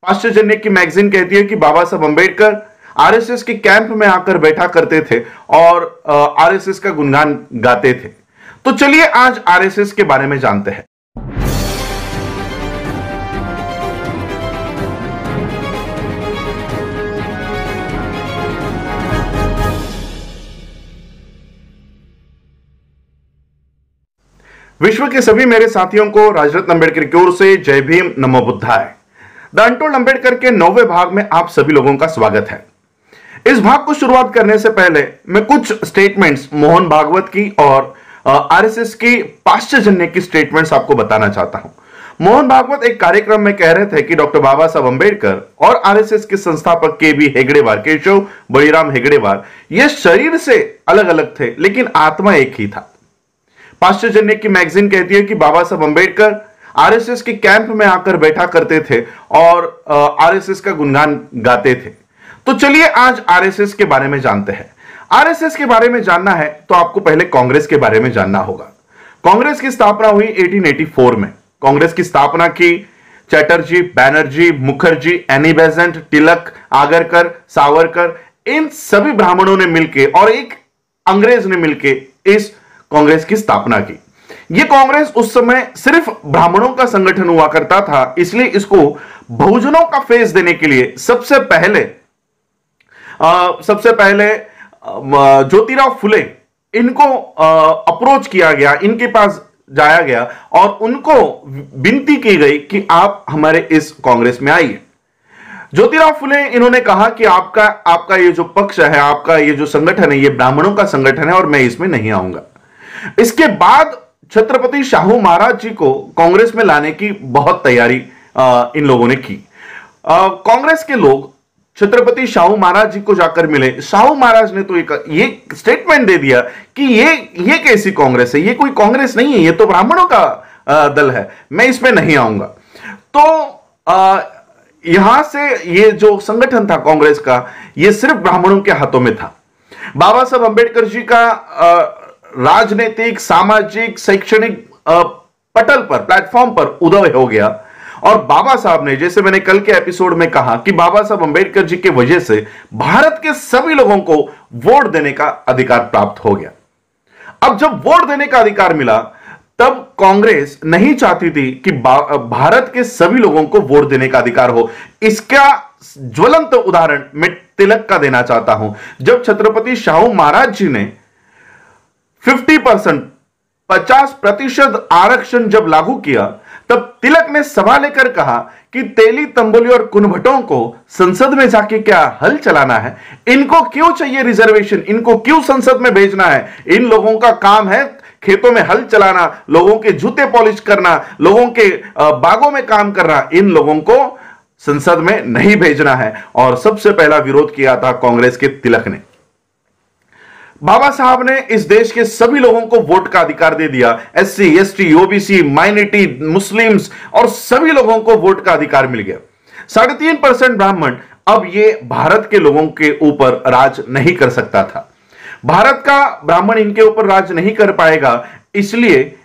पाश्चर्यजन्य की मैगजीन कहती है कि बाबा साहब अंबेडकर आरएसएस के कैंप में आकर बैठा करते थे और आरएसएस का गुणगान गाते थे। तो चलिए आज आरएसएस के बारे में जानते हैं। विश्व के सभी मेरे साथियों को राजरत्न अंबेडकर की ओर से जय भीम, नमो बुद्धाय। द अनटोल्ड अंबेडकर के 9वें भाग में आप सभी लोगों का स्वागत है। इस भाग को शुरुआत करने से पहले मैं कुछ स्टेटमेंट्स मोहन भागवत की और आरएसएस की पाश्चर्यजन्य की स्टेटमेंट्स आपको बताना चाहता हूं। मोहन भागवत एक कार्यक्रम में कह रहे थे कि डॉक्टर बाबा साहब अंबेडकर और आरएसएस के संस्थापक के.बी. हेगड़ेवार, केशव बलिराम हेगड़ेवार, ये शरीर से अलग अलग थे लेकिन आत्मा एक ही था। पाश्चर्यजन्य की मैगजीन कहती है कि बाबा साहब अंबेडकर आरएसएस के कैंप में आकर बैठा करते थे और आरएसएस का गुणगान गाते थे। तो चलिए आज आरएसएस के बारे में जानते हैं। आरएसएस के बारे में जानना है तो आपको पहले कांग्रेस के बारे में जानना होगा। कांग्रेस की स्थापना हुई 1884 में। कांग्रेस की स्थापना की चैटर्जी, बैनर्जी, मुखर्जी, एनी बेसेंट, तिलक, आगरकर, सावरकर, इन सभी ब्राह्मणों ने मिलकर और एक अंग्रेज ने मिलकर इस कांग्रेस की स्थापना की। यह कांग्रेस उस समय सिर्फ ब्राह्मणों का संगठन हुआ करता था, इसलिए इसको बहुजनों का फेस देने के लिए सबसे पहले ज्योतिराव फुले इनको अप्रोच किया गया, इनके पास जाया गया और उनको विनती की गई कि आप हमारे इस कांग्रेस में आइए। ज्योतिराव फुले इन्होंने कहा कि आपका ये जो पक्ष है, आपका ये जो संगठन है, ये ब्राह्मणों का संगठन है और मैं इसमें नहीं आऊंगा। इसके बाद छत्रपति शाहू महाराज जी को कांग्रेस में लाने की बहुत तैयारी इन लोगों ने की। कांग्रेस के लोग छत्रपति शाहू महाराज जी को जाकर मिले। शाहू महाराज ने तो ये स्टेटमेंट दे दिया कि ये कैसी कांग्रेस है, ये कोई कांग्रेस नहीं है, ये तो ब्राह्मणों का दल है, मैं इसमें नहीं आऊंगा। तो यहां से ये जो संगठन था कांग्रेस का, ये सिर्फ ब्राह्मणों के हाथों में था। बाबा साहब अंबेडकर जी का राजनीतिक, सामाजिक, शैक्षणिक पटल पर, प्लेटफॉर्म पर उदय हो गया और बाबा साहब ने, जैसे मैंने कल के एपिसोड में कहा कि बाबा साहब अंबेडकर जी के वजह से भारत के सभी लोगों को वोट देने का अधिकार प्राप्त हो गया। अब जब वोट देने का अधिकार मिला तब कांग्रेस नहीं चाहती थी कि भारत के सभी लोगों को वोट देने का अधिकार हो। इसका ज्वलंत उदाहरण मैं तिलक का देना चाहता हूं। जब छत्रपति शाहू महाराज जी ने 50% आरक्षण जब लागू किया तब तिलक ने सभा लेकर कहा कि तेली, तंबोली और कुनभटों को संसद में जाके क्या हल चलाना है? इनको क्यों चाहिए रिजर्वेशन? इनको क्यों संसद में भेजना है? इन लोगों का काम है खेतों में हल चलाना, लोगों के जूते पॉलिश करना, लोगों के बागों में काम करना। इन लोगों को संसद में नहीं भेजना है। और सबसे पहला विरोध किया था कांग्रेस के तिलक ने। बाबा साहब ने इस देश के सभी लोगों को वोट का अधिकार दे दिया। SC, ST, OBC, minority, Muslims और सभी लोगों को वोट का अधिकार मिल गया। 3.5% ब्राह्मण अब ये भारत के लोगों के ऊपर राज नहीं कर सकता था। भारत का ब्राह्मण इनके ऊपर राज नहीं कर पाएगा, इसलिए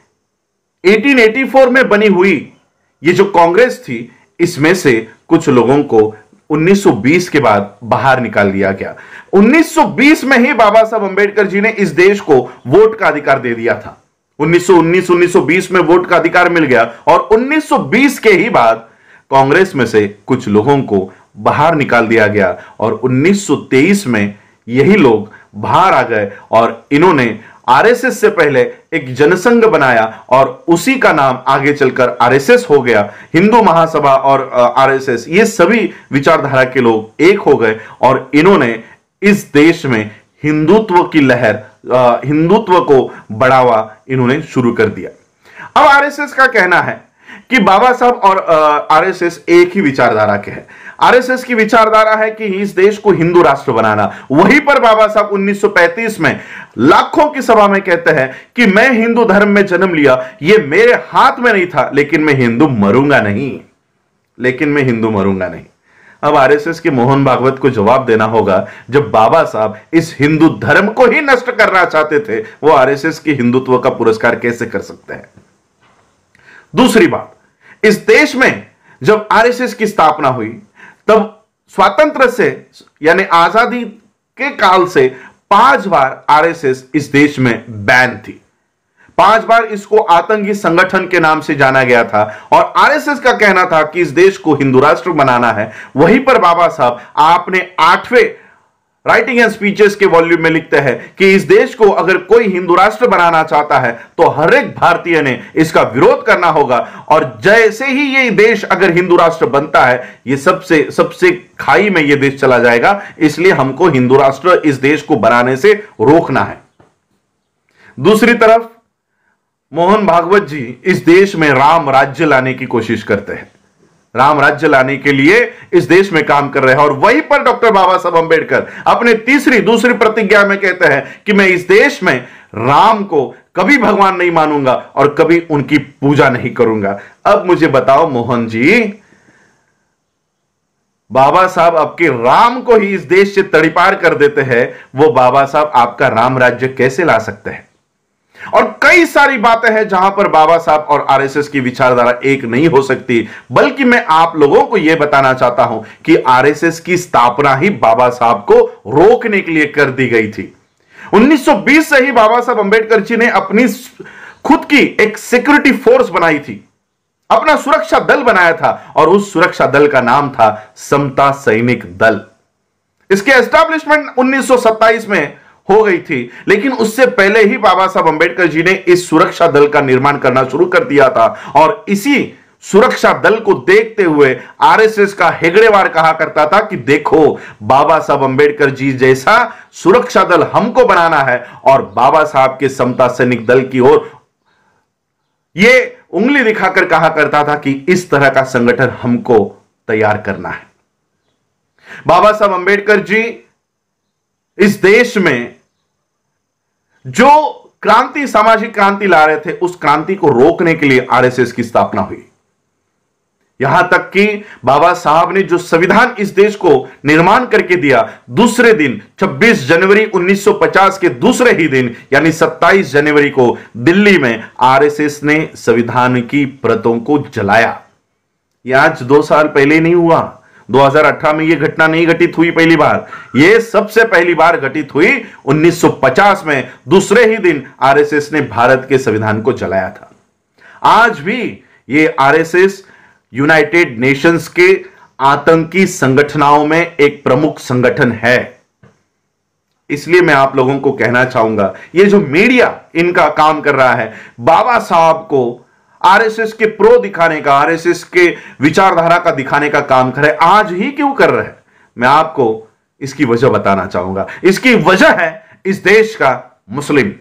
1884 में बनी हुई ये जो कांग्रेस थी, इसमें से कुछ लोगों को 1920 के बाद बाहर निकाल दिया गया। 1920 में ही बाबा साहब अंबेडकर जी ने इस देश को वोट का अधिकार दे दिया था। 1919-1920 में वोट का अधिकार मिल गया और 1920 के ही बाद कांग्रेस में से कुछ लोगों को बाहर निकाल दिया गया और 1923 में यही लोग बाहर आ गए और इन्होंने आरएसएस से पहले एक जनसंघ बनाया और उसी का नाम आगे चलकर आरएसएस हो गया। हिंदू महासभा और आरएसएस, ये सभी विचारधारा के लोग एक हो गए और इन्होंने इस देश में हिंदुत्व की लहर, हिंदुत्व को बढ़ावा इन्होंने शुरू कर दिया। अब आरएसएस का कहना है कि बाबा साहब और आरएसएस एक ही विचारधारा के हैं। आरएसएस की विचारधारा है कि इस देश को हिंदू राष्ट्र बनाना। वहीं पर बाबा साहब 1935 में लाखों की सभा में कहते हैं कि मैं हिंदू धर्म में जन्म लिया, ये मेरे हाथ में नहीं था, लेकिन मैं हिंदू मरूंगा नहीं, लेकिन मैं हिंदू मरूंगा नहीं। अब आरएसएस के मोहन भागवत को जवाब देना होगा, जब बाबा साहब इस हिंदू धर्म को ही नष्ट करना चाहते थे, वो आरएसएस की हिंदुत्व का पुरस्कार कैसे कर सकते हैं? दूसरी बात, इस देश में जब आरएसएस की स्थापना हुई तब स्वातंत्र से यानी आजादी के काल से 5 बार आरएसएस इस देश में बैन थी। 5 बार इसको आतंकी संगठन के नाम से जाना गया था और आरएसएस का कहना था कि इस देश को हिंदू राष्ट्र बनाना है। वहीं पर बाबा साहब आपने 8वें राइटिंग एंड स्पीचेस के वॉल्यूम में लिखते हैं कि इस देश को अगर कोई हिंदू राष्ट्र बनाना चाहता है तो हर एक भारतीय ने इसका विरोध करना होगा, और जैसे ही ये देश अगर हिंदू राष्ट्र बनता है ये सबसे खाई में ये देश चला जाएगा, इसलिए हमको हिंदू राष्ट्र इस देश को बनाने से रोकना है। दूसरी तरफ मोहन भागवत जी इस देश में राम राज्य लाने की कोशिश करते हैं, राम राज्य लाने के लिए इस देश में काम कर रहे हैं। और वहीं पर डॉक्टर बाबा साहब अंबेडकर अपने दूसरी प्रतिज्ञा में कहते हैं कि मैं इस देश में राम को कभी भगवान नहीं मानूंगा और कभी उनकी पूजा नहीं करूंगा। अब मुझे बताओ मोहन जी, बाबा साहब आपके राम को ही इस देश से तड़ीपार कर देते हैं, वो बाबा साहब आपका राम राज्य कैसे ला सकते हैं? और कई सारी बातें हैं जहां पर बाबा साहब और आरएसएस की विचारधारा एक नहीं हो सकती, बल्कि मैं आप लोगों को यह बताना चाहता हूं कि आरएसएस की स्थापना ही बाबा साहब को रोकने के लिए कर दी गई थी। 1920 से ही बाबा साहब अंबेडकर जी ने अपनी खुद की एक सिक्योरिटी फोर्स बनाई थी, अपना सुरक्षा दल बनाया था, और उस सुरक्षा दल का नाम था समता सैनिक दल। इसके एस्टैब्लिशमेंट 1927 में हो गई थी, लेकिन उससे पहले ही बाबा साहब अंबेडकर जी ने इस सुरक्षा दल का निर्माण करना शुरू कर दिया था। और इसी सुरक्षा दल को देखते हुए आरएसएस का हेगड़ेवार कहा करता था कि देखो, बाबा साहब अंबेडकर जी जैसा सुरक्षा दल हमको बनाना है, और बाबा साहब के समता सैनिक दल की ओर यह उंगली दिखाकर कहा करता था कि इस तरह का संगठन हमको तैयार करना है। बाबा साहब अंबेडकर जी इस देश में जो क्रांति, सामाजिक क्रांति ला रहे थे, उस क्रांति को रोकने के लिए आरएसएस की स्थापना हुई। यहां तक कि बाबा साहब ने जो संविधान इस देश को निर्माण करके दिया, दूसरे दिन 26 जनवरी 1950 के दूसरे ही दिन यानी 27 जनवरी को दिल्ली में आरएसएस ने संविधान की प्रतों को जलाया। यह आज 2 साल पहले नहीं हुआ, 2018 में यह घटना नहीं घटित हुई पहली बार, यह सबसे पहली बार घटित हुई 1950 में। दूसरे ही दिन आरएसएस ने भारत के संविधान को जलाया था। आज भी यह आरएसएस यूनाइटेड नेशंस के आतंकी संगठनों में एक प्रमुख संगठन है। इसलिए मैं आप लोगों को कहना चाहूंगा, यह जो मीडिया इनका काम कर रहा है, बाबा साहब को आरएसएस के प्रो दिखाने का, आरएसएस के विचारधारा का दिखाने का काम करे, आज ही क्यों कर रहे हैं? मैं आपको इसकी वजह बताना चाहूंगा। इसकी वजह है इस देश का मुस्लिम।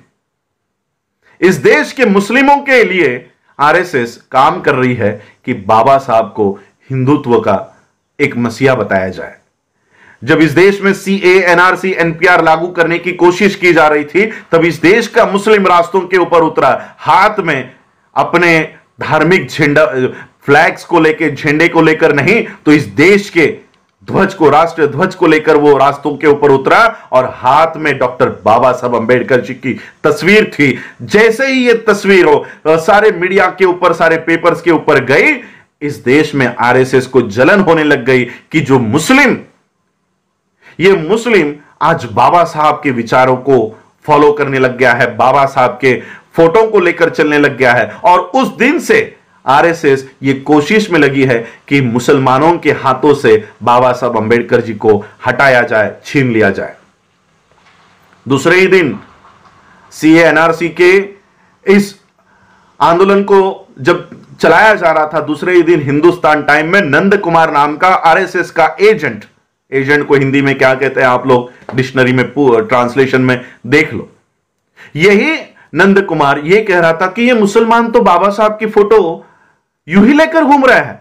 इस देश के मुस्लिमों के लिए आरएसएस काम कर रही है कि बाबा साहब को हिंदुत्व का एक मसीहा बताया जाए। जब इस देश में सीए, एनआरसी, एनपीआर लागू करने की कोशिश की जा रही थी, तब इस देश का मुस्लिम रास्तों के ऊपर उतरा, हाथ में अपने धार्मिक झंडा, फ्लैग्स को लेकर, झंडे को लेकर नहीं, तो इस देश के ध्वज को, राष्ट्रीय ध्वज को लेकर वो रास्तों के ऊपर उतरा, और हाथ में डॉक्टर बाबा साहब अंबेडकर जी की तस्वीर थी। जैसे ही ये तस्वीर हो सारे मीडिया के ऊपर, सारे पेपर्स के ऊपर गई, इस देश में आरएसएस को जलन होने लग गई कि जो मुस्लिम, ये मुस्लिम आज बाबा साहब के विचारों को फॉलो करने लग गया है, बाबा साहब के फोटो को लेकर चलने लग गया है। और उस दिन से आरएसएस ये कोशिश में लगी है कि मुसलमानों के हाथों से बाबा साहब अंबेडकर जी को हटाया जाए, छीन लिया जाए। दूसरे ही दिन सीए, एनआरसी के इस आंदोलन को जब चलाया जा रहा था, दूसरे ही दिन हिंदुस्तान टाइम में नंद कुमार नाम का आरएसएस का एजेंट को हिंदी में क्या कहते हैं आप लोग डिक्शनरी में ट्रांसलेशन में देख लो, यही नंद कुमार ये कह रहा था कि ये मुसलमान तो बाबा साहब की फोटो यूं ही लेकर घूम रहे हैं।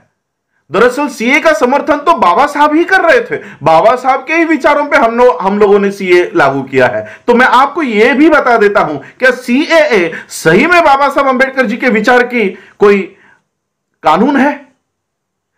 दरअसल सीए का समर्थन तो बाबा साहब ही कर रहे थे, बाबा साहब के ही विचारों पे हम लोगों ने सीए लागू किया है। तो मैं आपको यह भी बता देता हूं, क्या सीएए सही में बाबा साहब अंबेडकर जी के विचार की कोई कानून है?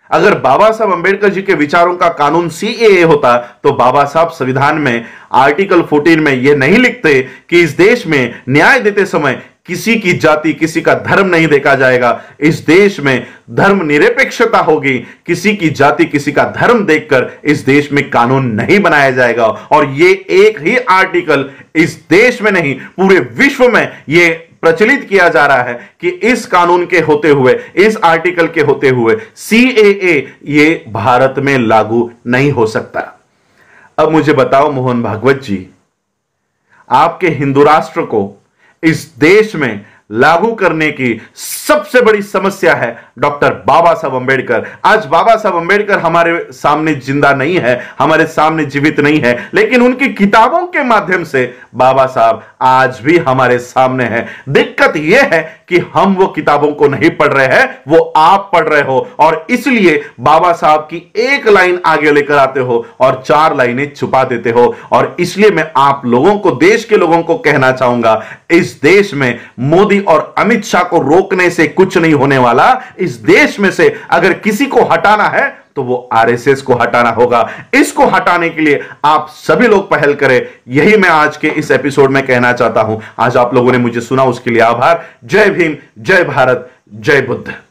अगर बाबा साहब अंबेडकर जी के विचारों का कानून सीएए होता तो बाबा साहब संविधान में आर्टिकल 14 में यह नहीं लिखते कि इस देश में न्याय देते समय किसी की जाति, किसी का धर्म नहीं देखा जाएगा। इस देश में धर्म निरपेक्षता होगी। किसी की जाति, किसी का धर्म देखकर इस देश में कानून नहीं बनाया जाएगा। और ये एक ही आर्टिकल इस देश में नहीं, पूरे विश्व में ये प्रचलित किया जा रहा है कि इस कानून के होते हुए, इस आर्टिकल के होते हुए CAA ये भारत में लागू नहीं हो सकता। अब मुझे बताओ मोहन भागवत जी, आपके हिंदू राष्ट्र को इस देश में लागू करने की सबसे बड़ी समस्या है डॉक्टर बाबा साहब अंबेडकर। आज बाबा साहब अंबेडकर हमारे सामने जिंदा नहीं है, हमारे सामने जीवित नहीं है, लेकिन उनकी किताबों के माध्यम से बाबा साहब आज भी हमारे सामने हैं। दिक्कत यह है कि हम वो किताबों को नहीं पढ़ रहे हैं, वो आप पढ़ रहे हो, और इसलिए बाबा साहब की एक लाइन आगे लेकर आते हो और 4 लाइनें छुपा देते हो। और इसलिए मैं आप लोगों को, देश के लोगों को कहना चाहूंगा, इस देश में मोदी और अमित शाह को रोकने से कुछ नहीं होने वाला। इस देश में से अगर किसी को हटाना है तो वो RSS को हटाना होगा। इसको हटाने के लिए आप सभी लोग पहल करें, यही मैं आज के इस एपिसोड में कहना चाहता हूं। आज आप लोगों ने मुझे सुना, उसके लिए आभार। जय भीम, जय भारत, जय बुद्ध।